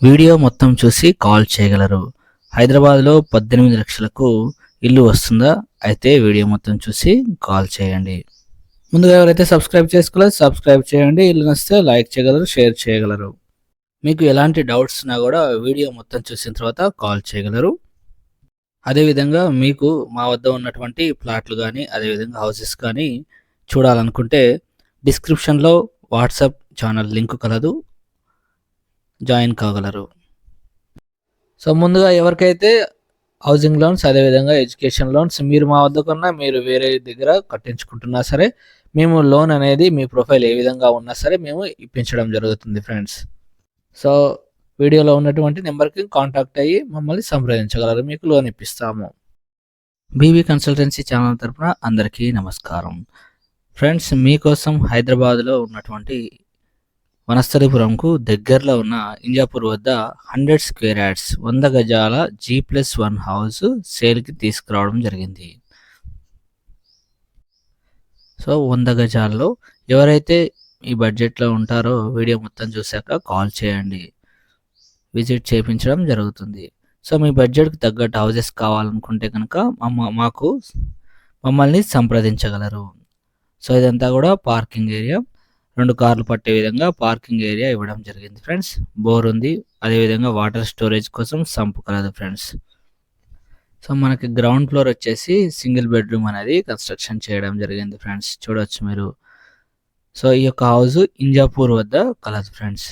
Video మొత్తం చూసి call చేయగలరు. హైదరాబాద్లో 18 లక్షలకు ఇల్లు వస్తుందా? అయితే వీడియో మొత్తం చూసి కాల్ చేయండి. ముందుగా ఎవరైతే సబ్స్క్రైబ్ చేసుకోలేదో సబ్స్క్రైబ్ చేయండి. ఇల్లు నచ్చితే లైక్ చేయగలరు, షేర్ చేయగలరు. మీకు ఎలాంటి డౌట్స్ ఉన్నా కూడా వీడియో మొత్తం చూసిన తర్వాత కాల్ చేయగలరు. అదేవిధంగా మీకు మా వద్ద ఉన్నటువంటి ప్లాట్లు కానీ అదేవిధంగా హౌసెస్ కానీ చూడాలనుకుంటే డిస్క్రిప్షన్లో వాట్సాప్ ఛానల్ లింక్ కలదు, జాయిన్ కాగలరు. సో ముందుగా ఎవరికైతే హౌసింగ్ లోన్స్ అదేవిధంగా ఎడ్యుకేషన్ లోన్స్ మీరు మా వద్ద కొన్నా మీరు వేరే దగ్గర కట్టించుకుంటున్నా సరే మేము లోన్ అనేది మీ ప్రొఫైల్ ఏ విధంగా ఉన్నా సరే మేము ఇప్పించడం జరుగుతుంది ఫ్రెండ్స్. సో వీడియోలో ఉన్నటువంటి నెంబర్కి కాంటాక్ట్ అయ్యి మమ్మల్ని సంప్రదించగలరు, మీకు లోన్ ఇప్పిస్తాము. బీబీ కన్సల్టెన్సీ ఛానల్ తరఫున అందరికీ నమస్కారం. ఫ్రెండ్స్, మీకోసం హైదరాబాద్లో ఉన్నటువంటి వనస్థలిపురంకు దగ్గరలో ఉన్న ఇంజాపూర్ వద్ద 100 స్క్వేర్ యార్డ్స్ 100 గజాల G+1 హౌస్ సేల్కి తీసుకురావడం జరిగింది. సో 100 గజాల్లో ఎవరైతే ఈ బడ్జెట్లో ఉంటారో వీడియో మొత్తం చూశాక కాల్ చేయండి, విజిట్ చేయించడం జరుగుతుంది. సో మీ బడ్జెట్కి తగ్గట్టు హౌసెస్ కావాలనుకుంటే కనుక మమ్మల్ని సంప్రదించగలరు. సో ఇదంతా కూడా పార్కింగ్ ఏరియా, 2 కార్లు పట్టే విధంగా పార్కింగ్ ఏరియా ఇవ్వడం జరిగింది ఫ్రెండ్స్. బోర్ ఉంది, అదేవిధంగా వాటర్ స్టోరేజ్ కోసం సంపు కలదు ఫ్రెండ్స్. సో మనకి గ్రౌండ్ ఫ్లోర్ వచ్చేసి సింగిల్ బెడ్రూమ్ అనేది కన్స్ట్రక్షన్ చేయడం జరిగింది ఫ్రెండ్స్, చూడవచ్చు మీరు. సో ఈ యొక్క హౌస్ ఇంజాపూర్ వద్ద కలదు ఫ్రెండ్స్.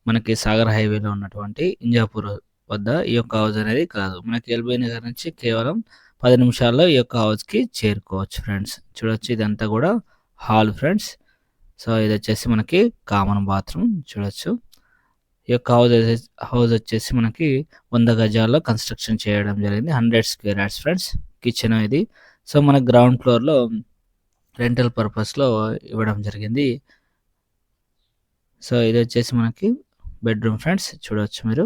మనకి సాగర్ హైవేలో ఉన్నటువంటి ఇంజాపూర్ వద్ద ఈ యొక్క హౌస్ అనేది కలదు. మనకి ఎల్బీ నగర్ నుంచి కేవలం 10 నిమిషాల్లో ఈ యొక్క హౌస్కి చేరుకోవచ్చు ఫ్రెండ్స్. చూడవచ్చు ఇదంతా కూడా హాల్ ఫ్రెండ్స్. సో ఇది వచ్చేసి మనకి కామన్ బాత్రూమ్ చూడొచ్చు. ఈ యొక్క హౌస్ వచ్చేసి మనకి 100 గజాల్లో కన్స్ట్రక్షన్ చేయడం జరిగింది, 100 స్క్వేర్ యార్డ్స్ ఫ్రెండ్స్. కిచెన్ ఇది. సో మన గ్రౌండ్ ఫ్లోర్లో రెంటల్ పర్పస్లో ఇవ్వడం జరిగింది. సో ఇది వచ్చేసి మనకి బెడ్రూమ్ ఫ్రెండ్స్, చూడవచ్చు మీరు.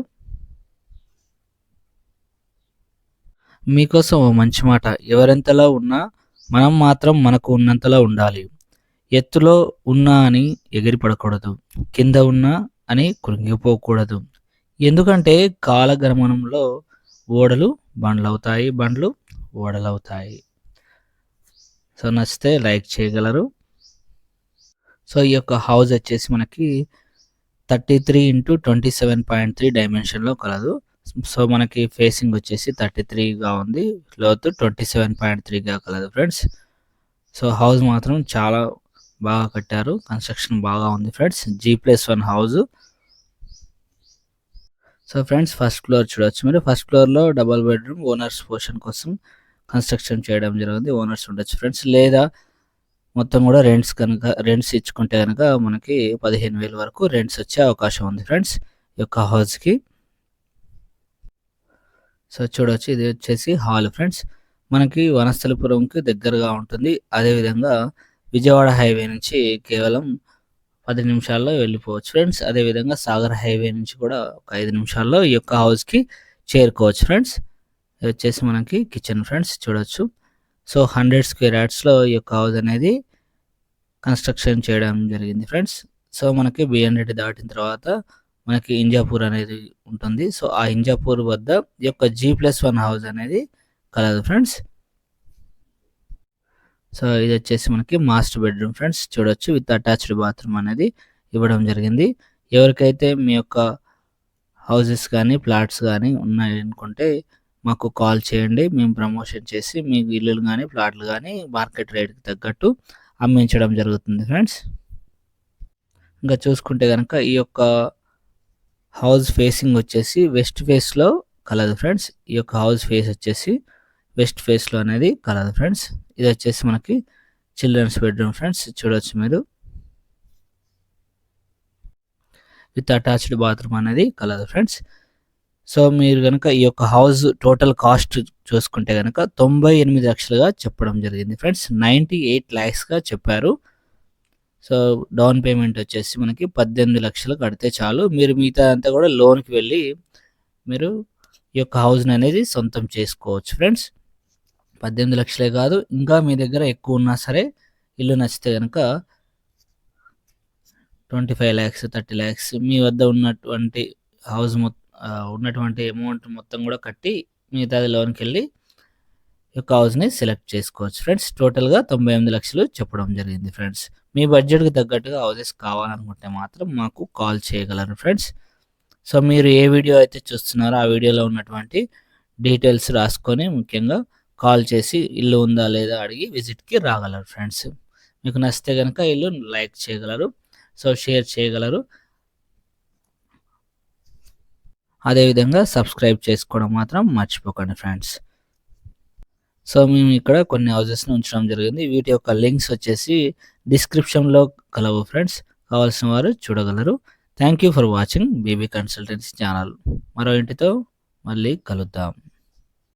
మీకోసం ఓ మంచి మాట, ఎవరెంతలో ఉన్నా మనం మాత్రం మనకు ఉన్నంతలో ఉండాలి. ఎత్తులో ఉన్నా అని ఎగిరి పడకూడదు, కింద ఉన్నా అని కృంగిపోకూడదు. ఎందుకంటే కాలగమనంలో ఓడలు బండ్లవుతాయి, బండ్లు ఓడలవుతాయి. సో నచ్చితే లైక్ చేయగలరు. సో ఈ యొక్క హౌస్ వచ్చేసి మనకి 33x27.3 డైమెన్షన్లో కలదు. సో మనకి ఫేసింగ్ వచ్చేసి 33గా ఉంది, లోతు 27.3గా కలదు ఫ్రెండ్స్. సో హౌస్ మాత్రం చాలా బాగా కట్టారు, కన్స్ట్రక్షన్ బాగా ఉంది friends. G+1 house. So friends, first floor చూడవచ్చు మీరు. ఫస్ట్ ఫ్లోర్లో డబుల్ బెడ్రూమ్ ఓనర్స్ పోర్షన్ కోసం కన్స్ట్రక్షన్ చేయడం జరిగింది. ఓనర్స్ ఉండొచ్చు ఫ్రెండ్స్, లేదా మొత్తం కూడా రెంట్స్ ఇచ్చుకుంటే కనుక మనకి 15,000 వరకు రెంట్స్ వచ్చే అవకాశం ఉంది ఫ్రెండ్స్ ఈ యొక్క హౌస్కి. సో చూడవచ్చు ఇది వచ్చేసి హాల్ ఫ్రెండ్స్. మనకి వనస్థలిపురంకి దగ్గరగా ఉంటుంది, అదేవిధంగా విజయవాడ హైవే నుంచి కేవలం 10 నిమిషాల్లో వెళ్ళిపోవచ్చు ఫ్రెండ్స్. అదేవిధంగా సాగర్ హైవే నుంచి కూడా ఒక 5 నిమిషాల్లో ఈ యొక్క హౌస్కి చేరుకోవచ్చు ఫ్రెండ్స్. ఇది వచ్చేసి మనకి కిచెన్ ఫ్రెండ్స్, చూడవచ్చు. సో 100 స్క్వేర్ యార్డ్స్లో ఈ యొక్క హౌస్ అనేది కన్స్ట్రక్షన్ చేయడం జరిగింది ఫ్రెండ్స్. సో మనకి బిఎన్ రెడ్డి దాటిన తర్వాత మనకి ఇంజాపూర్ అనేది ఉంటుంది. సో ఆ ఇంజాపూర్ వద్ద ఈ యొక్క G+1 హౌస్ అనేది కలదు ఫ్రెండ్స్. సో ఇది వచ్చేసి మనకి మాస్టర్ బెడ్రూమ్ ఫ్రెండ్స్, చూడొచ్చు. విత్ అటాచ్డ్ బాత్రూమ్ అనేది ఇవ్వడం జరిగింది. ఎవరికైతే మీ యొక్క హౌసెస్ కానీ ప్లాట్స్ కానీ ఉన్నాయనుకుంటే మాకు కాల్ చేయండి, మేము ప్రమోషన్ చేసి మీకు ఇల్లులు కానీ ప్లాట్లు కానీ మార్కెట్ రేట్కి తగ్గట్టు అమ్మించడం జరుగుతుంది ఫ్రెండ్స్. ఇంకా చూసుకుంటే కనుక ఈ యొక్క హౌస్ ఫేసింగ్ వచ్చేసి వెస్ట్ ఫేస్లో కలదు ఫ్రెండ్స్. ఈ యొక్క హౌస్ ఫేస్ వచ్చేసి వెస్ట్ ఫేస్లో అనేది కలదు ఫ్రెండ్స్. ఇది వచ్చేసి మనకి చిల్డ్రన్స్ బెడ్రూమ్ ఫ్రెండ్స్, చూడవచ్చు మీరు. విత్ అటాచ్డ్ బాత్రూమ్ అనేది కలదు ఫ్రెండ్స్. సో మీరు కనుక ఈ యొక్క హౌస్ టోటల్ కాస్ట్ చూసుకుంటే కనుక 98 లక్షలుగా చెప్పడం జరిగింది ఫ్రెండ్స్. 98 lakhsగా చెప్పారు. సో డౌన్ పేమెంట్ వచ్చేసి మనకి 18 లక్షలు కడితే చాలు, మీరు మిగతా అంతా కూడా లోన్కి వెళ్ళి మీరు ఈ యొక్క హౌస్ని అనేది సొంతం చేసుకోవచ్చు ఫ్రెండ్స్. 18 లక్షలే కాదు, ఇంకా మీ దగ్గర ఎక్కువ ఉన్నా సరే ఇల్లు నచ్చితే కనుక 25 lakhs 30 lakhs మీ వద్ద ఉన్నటువంటి హౌస్ ఉన్నటువంటి అమౌంట్ మొత్తం కూడా కట్టి మిగతాది లోన్‌కెళ్ళి ఈ యొక్క హౌస్‌ని సెలెక్ట్ చేసుకోవచ్చు ఫ్రెండ్స్. టోటల్‌గా 98 లక్షలు చెప్పడం జరిగింది ఫ్రెండ్స్. మీ బడ్జెట్‌కి తగ్గట్టుగా హౌసెస్ కావాలనుకుంటే మాత్రం మాకు కాల్ చేయగలరు ఫ్రెండ్స్. సో, మీరు ఏ వీడియో అయితే చూస్తున్నారో ఆ వీడియోలో ఉన్నటువంటి డీటెయిల్స్ రాసుకొని ముఖ్యంగా కాల్ చేసి ఇల్లు ఉందా లేదా అడిగి విజిట్‌కి రాగలరు ఫ్రెండ్స్. మీకు నచ్చితే గనుక ఇల్లు లైక్ చేయగలరు. సో, షేర్ చేయగలరు. అదేవిధంగా సబ్స్క్రైబ్ చేసుకోవడం మాత్రం మర్చిపోకండి ఫ్రెండ్స్. సో, మేము ఇక్కడ కొన్ని హౌసెస్‌ని ఉంచడం జరిగింది. వీటి యొక్క లింక్స్ వచ్చేసి డిస్క్రిప్షన్‌లో కలవు ఫ్రెండ్స్. కావాల్సిన వారు చూడగలరు. Thank you for watching BB consultancy channel. మరో ఇంటితో మళ్ళీ కలుద్దాం.